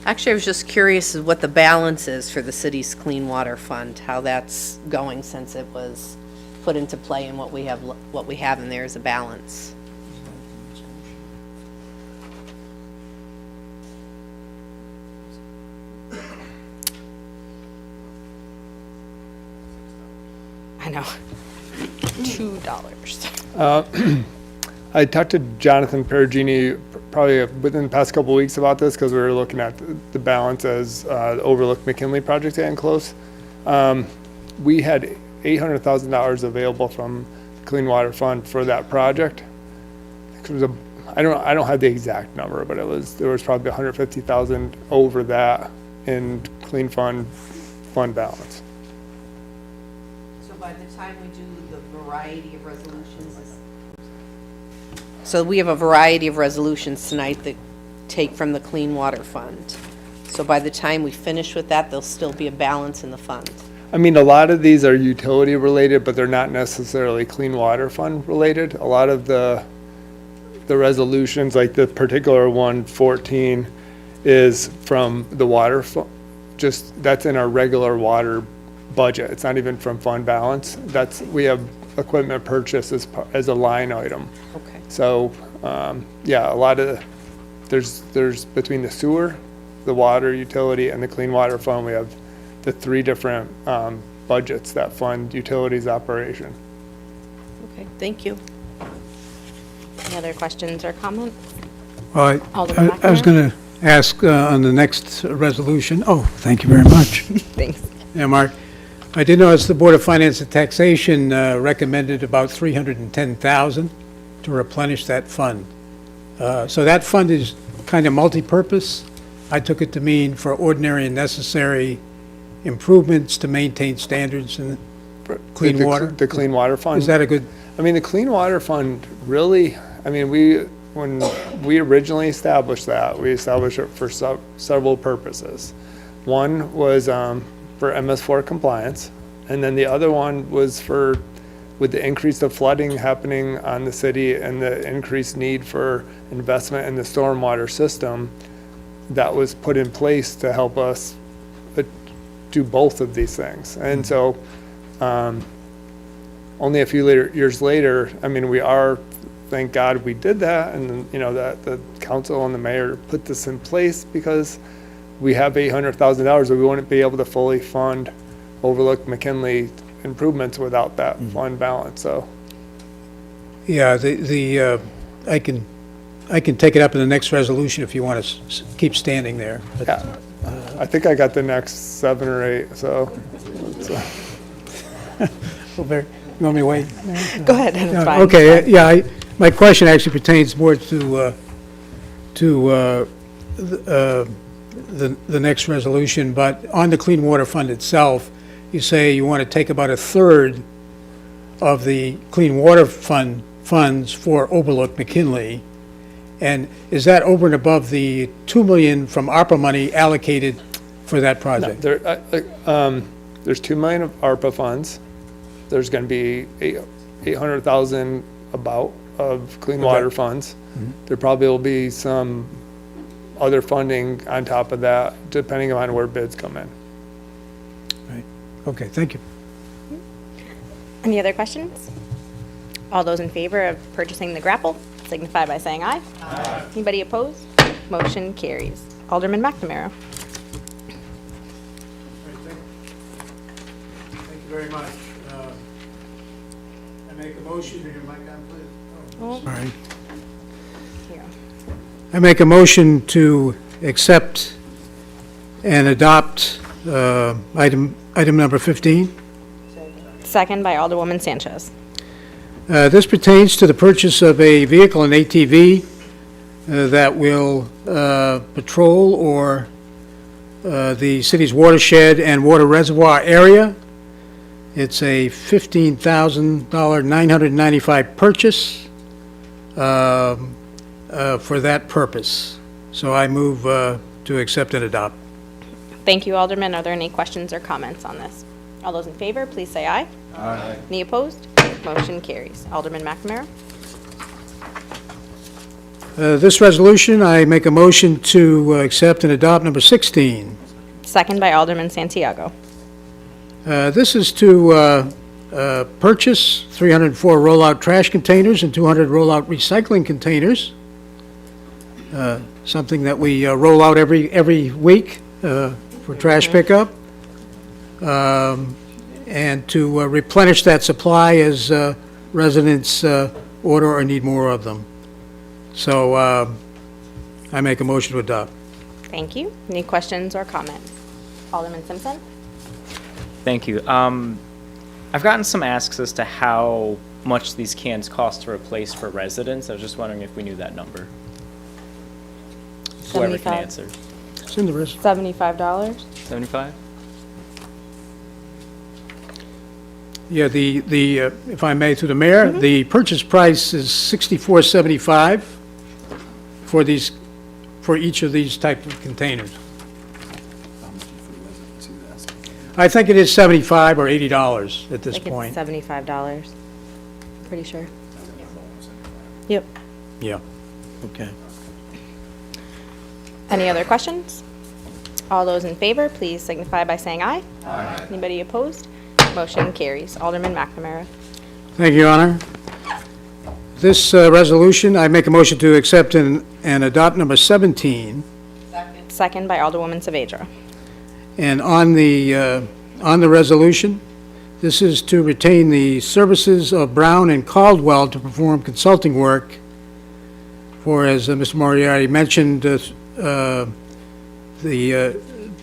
Actually, I was just curious as what the balance is for the city's Clean Water Fund, how that's going since it was put into play, and what we have in there is a balance. I know. $2. I talked to Jonathan Perugini probably within the past couple of weeks about this because we were looking at the balance as the Overlook McKinley project getting close. We had $800,000 available from the Clean Water Fund for that project. It was I don't have the exact number, but there was probably $150,000 over that in Clean Fund balance. So by the time we do the variety of resolutions. So we have a variety of resolutions tonight that take from the Clean Water Fund. So by the time we finish with that, there'll still be a balance in the fund. I mean, a lot of these are utility related, but they're not necessarily Clean Water Fund related. A lot of the resolutions, like the particular one, 14, is from the water fund. That's in our regular water budget. It's not even from fund balance. We have equipment purchase as a line item. Okay. So, yeah, a lot of there's between the sewer, the water utility, and the Clean Water Fund, we have the 3 different budgets that fund utilities operation. Okay, thank you. Any other questions or comments? I Alderman was McNamara? going to ask on the next resolution. Oh, thank you very much. Thanks. Yeah, Mark. I did notice the Board of Finance and Taxation recommended about $310,000 to replenish that fund. So that fund is kind of multi-purpose. I took it to mean for ordinary and necessary improvements to maintain standards in clean water. The Clean Water Fund. Is that a good? I mean, the Clean Water Fund really. I mean, when we originally established that, we established it for several purposes. One was for MS4 compliance, and then the other one was with the increase of flooding happening on the city and the increased need for investment in the stormwater system, that was put in place to help us do both of these things. And so only a few years later, I mean, thank God we did that, and that the council and the mayor put this in place because we have $800,000 that we wouldn't be able to fully fund Overlook McKinley improvements without that fund balance, so. Yeah, I can take it up in the next resolution if you want to keep standing there. But, Yeah, I think I got the next 7 or 8, so. You want me to wait? Go ahead, it's fine. Okay, yeah, my question actually pertains more to the next resolution, but on the Clean Water Fund itself, you say you want to take about a third of the Clean Water Fund funds for Overlook McKinley, and is that over and above the $2 million from ARPA money allocated for that project? There's 2 million of ARPA funds. There's gonna be 800,000 about of clean water funds. There probably will be some other funding on top of that, depending on where bids come in. Right. Okay, thank you. Any other questions? All those in favor of purchasing the grapple signify by saying aye. Aye. Anybody opposed? Motion carries. Alderman McNamara. Thank you very much. I make a motion, your mic on, please. Oh. Sorry. Here. I make a motion to accept and adopt item number 15. Second by Alderwoman Sanchez. This pertains to the purchase of a vehicle, an ATV, that will patrol or the city's watershed and water reservoir area. It's a $15,995 purchase for that purpose. So I move to accept and adopt. Thank you, Alderman. Are there any questions or comments on this? All those in favor, please say aye. Aye. Any opposed? Motion carries. Alderman McNamara. This resolution, I make a motion to accept and adopt number 16. Second by Alderman Santiago. This is to purchase 304 rollout trash containers and 200 rollout recycling containers, something that we roll out every week for trash pickup, and to replenish that supply as residents order or need more of them. So I make a motion to adopt. Thank you. Any questions or comments? Alderman Simpson? Thank you. I've gotten some asks as to how much these cans cost to replace for residents. I was just wondering if we knew that number. Whoever can 75. answer. It's in the list. $75. 75? Yeah, the if I may, through the mayor, the purchase price is $64.75 for each of these type of containers. I think it is $75 or $80 at this I think point. it's $75. Pretty sure. Yep. Yeah, okay. Any other questions? All those in favor, please signify by saying aye. Aye. Anybody opposed? Motion carries. Alderman McNamara. Thank you, Your Honor. This resolution, I make a motion to accept and adopt number 17. Second by Alderwoman Saavedra. And on the resolution, this is to retain the services of Brown and Caldwell to perform consulting work for, as Mr. Moriarty mentioned,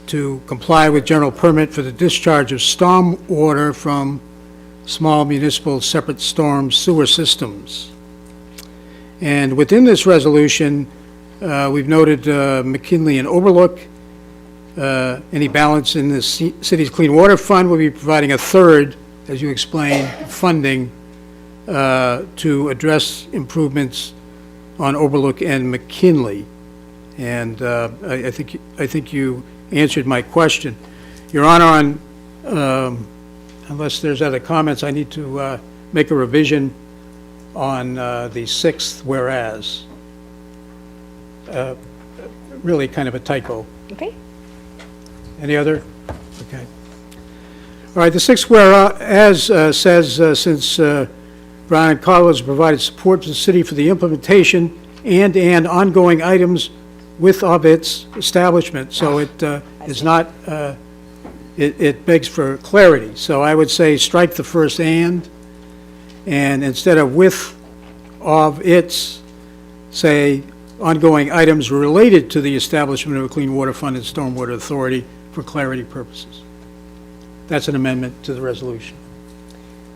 to comply with general permit for the discharge of storm water from small municipal separate storm sewer systems. And within this resolution, we've noted McKinley and Overlook. Any balance in the city's clean water fund will be providing a third, as you explained, funding to address improvements on Overlook and McKinley. And I think you answered my question. Your Honor, on unless there's other comments, I need to make a revision on the sixth whereas. Really kind of a typo. Okay. Any other? Okay. All right, the sixth whereas says, since Brown and Caldwell has provided support to the city for the implementation and ongoing items of its establishment, so it is not it begs for clarity. So I would say strike the first and instead of with, of, its, say, ongoing items related to the establishment of a Clean Water Fund and Stormwater Authority for clarity purposes. That's an amendment to the resolution.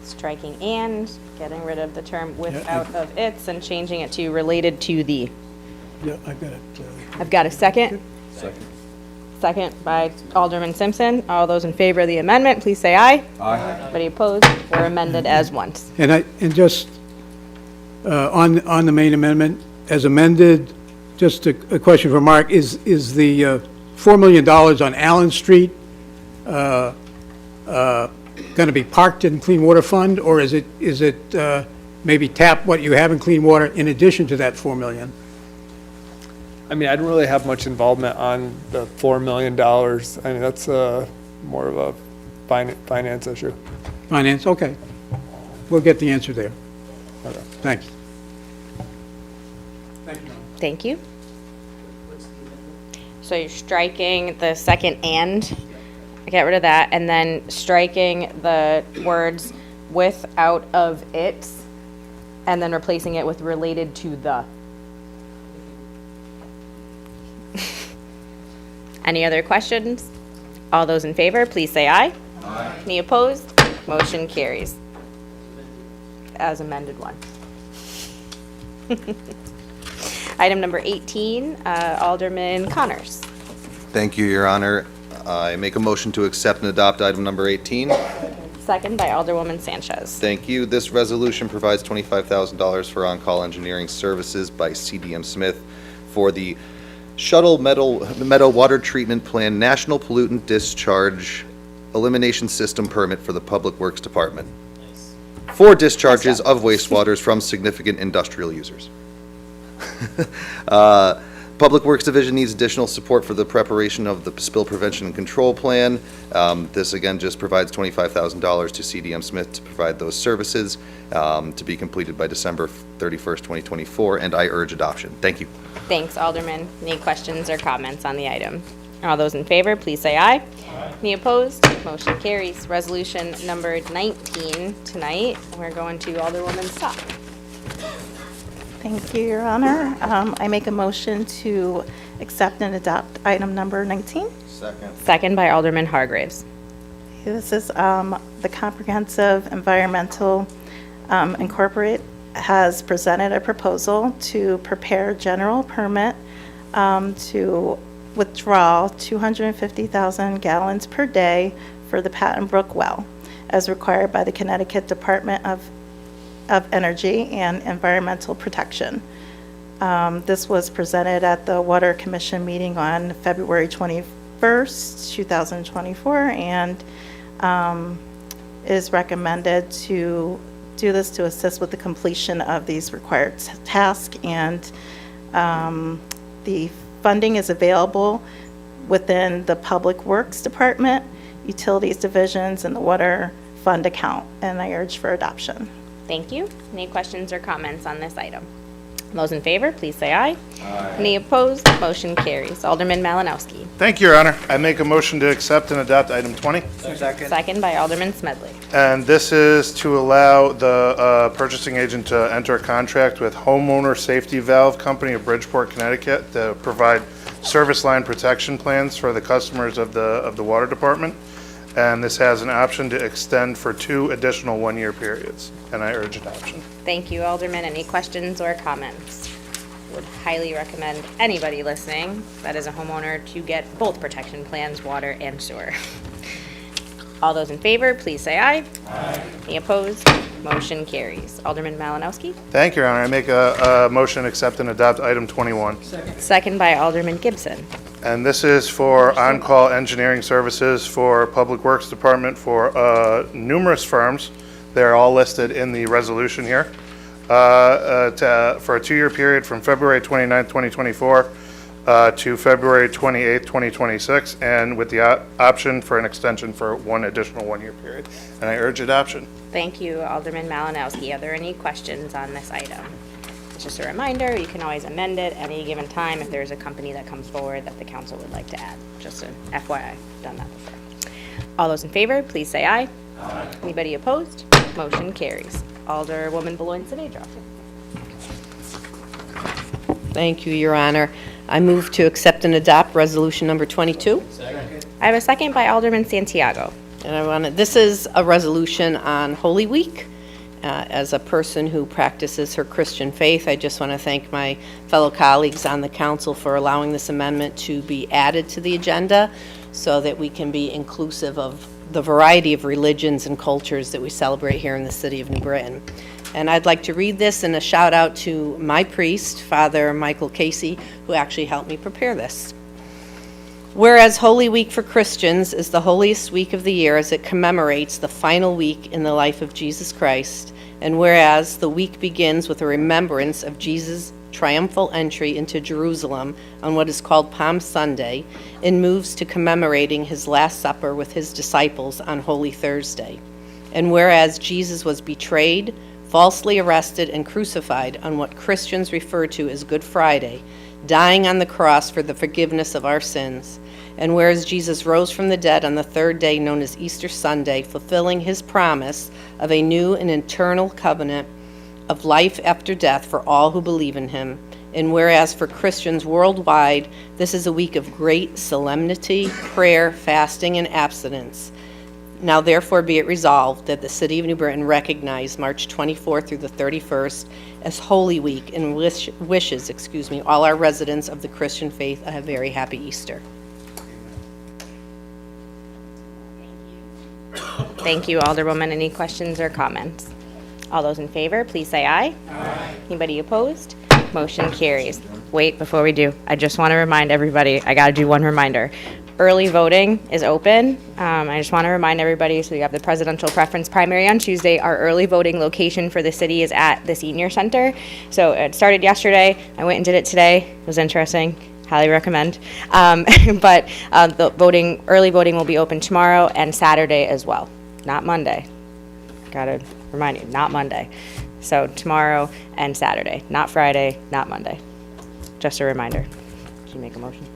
Striking and, getting rid of the term Yeah, without of its and changing it to related to the. Yeah, I've got it. I've got a second. Second. Second by Alderman Simpson. All those in favor of the amendment, please say aye. Aye. Anybody opposed? We're amended as once. And just on the main amendment, as amended, just a question for Mark, is the $4 million on Allen Street going to be parked in Clean Water Fund, or is it maybe tap what you have in Clean Water in addition to that $4 million? I mean, I don't really have much involvement on the $4 million. I mean, that's more of a finance issue. Finance, okay. We'll get the answer there. Okay. Thanks. Thank you. So you're striking the second and, get rid of that, and then striking the words with, out of, its, and then replacing it with related to the. Any other questions? All those in favor, please say aye. Aye. Any opposed? Motion carries. As amended one. Item number 18, Alderman Connors. Thank you, Your Honor. I make a motion to accept and adopt item number 18. Second by Alderwoman Sanchez. Thank you. This resolution provides $25,000 for on-call engineering services by CDM Smith for the Shuttle Meadow Water Treatment Plan National Pollutant Discharge Elimination System Permit for the Public Works Department for discharges of wastewaters from significant industrial users. Public Works Division needs additional support for the preparation of the spill prevention and control plan. This again just provides $25,000 to CDM Smith to provide those services to be completed by December 31st, 2024, and I urge adoption. Thank you. Thanks, Alderman. Any questions or comments on the item? All those in favor, please say aye. Aye. Any opposed? Motion carries. Resolution number 19 tonight. We're going to Alderwoman Stock. Thank you, Your Honor. I make a motion to accept and adopt item number 19. Second. Second by Alderman Hargraves. This is the Comprehensive Environmental Incorporate has presented a proposal to prepare general permit to withdraw 250,000 gallons per day for the Patton Brook well, as required by the Connecticut Department of Energy and Environmental Protection. This was presented at the Water Commission meeting on February 21st, 2024, and is recommended to do this to assist with the completion of these required tasks, and the funding is available within the Public Works Department, Utilities Divisions, and the Water Fund account, and I urge for adoption. Thank you. Any questions or comments on this item? Those in favor, please say aye. Aye. Any opposed? Motion carries. Alderman Malinowski. Thank you, Your Honor. I make a motion to accept and adopt item 20. Second by Alderman Smedley. And this is to allow the purchasing agent to enter a contract with Homeowner Safety Valve Company of Bridgeport, Connecticut to provide service line protection plans for the customers of the water department. And this has an option to extend for 2 additional one-year periods, and I urge adoption. Thank you, Alderman. Any questions or comments? Would highly recommend anybody listening that is a homeowner to get both protection plans, water and sewer. All those in favor, please say aye. Aye. Any opposed? Motion carries. Alderman Malinowski. Thank you, Your Honor. I make a motion to accept and adopt item 21. Second by Alderman Gibson. And this is for on-call engineering services for Public Works Department for numerous firms. They're all listed in the resolution here. For a 2-year period from February 29th, 2024 to February 28th, 2026, and with the option for an extension for 1 additional one-year period. And I urge adoption. Thank you, Alderman Malinowski. Are there any questions on this item? Just a reminder, you can always amend it at any given time if there's a company that comes forward that the council would like to add. Just an FYI, done that before. All those in favor, please say aye. Anybody opposed? Motion carries. Alderwoman Beloin Saavedra. Thank you, Your Honor. I move to accept and adopt Resolution Number 22. I have a second by Alderman Santiago. And this is a resolution on Holy Week. As a person who practices her Christian faith, I just want to thank my fellow colleagues on the council for allowing this amendment to be added to the agenda so that we can be inclusive of the variety of religions and cultures that we celebrate here in the city of New Britain. And I'd like to read this in a shout out to my priest, Father Michael Casey, who actually helped me prepare this. Whereas Holy Week for Christians is the holiest week of the year as it commemorates the final week in the life of Jesus Christ, and whereas the week begins with a remembrance of Jesus' triumphal entry into Jerusalem on what is called Palm Sunday, and moves to commemorating his Last Supper with his disciples on Holy Thursday. And whereas Jesus was betrayed, falsely arrested, and crucified on what Christians refer to as Good Friday, dying on the cross for the forgiveness of our sins. And whereas Jesus rose from the dead on the third day, known as Easter Sunday, fulfilling his promise of a new and eternal covenant of life after death for all who believe in him. And whereas for Christians worldwide, this is a week of great solemnity, prayer, fasting, and abstinence. Now therefore be it resolved that the City of New Britain recognize March 24th through the 31st as Holy Week and wishes all our residents of the Christian faith a very happy Easter. Thank you, Alderwoman. Any questions or comments? All those in favor, please say aye. Anybody opposed? Motion carries. Wait, before we do, I just want to remind everybody, I got to do one reminder. Early voting is open. I just want to remind everybody, so we have the presidential preference primary on Tuesday. Our early voting location for the city is at the senior center. So it started yesterday. I went and did it today. It was interesting. Highly recommend. But the early voting will be open tomorrow and Saturday as well, not Monday. Gotta remind you, not Monday. So tomorrow and Saturday, not Friday, not Monday. Just a reminder. Can you make a motion?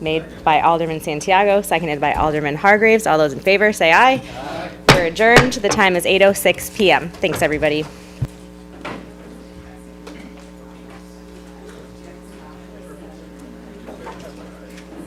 Made by Alderman Santiago, seconded by Alderman Hargraves. All those in favor, say aye. We're adjourned. The time is 8:06 p.m. Thanks, everybody.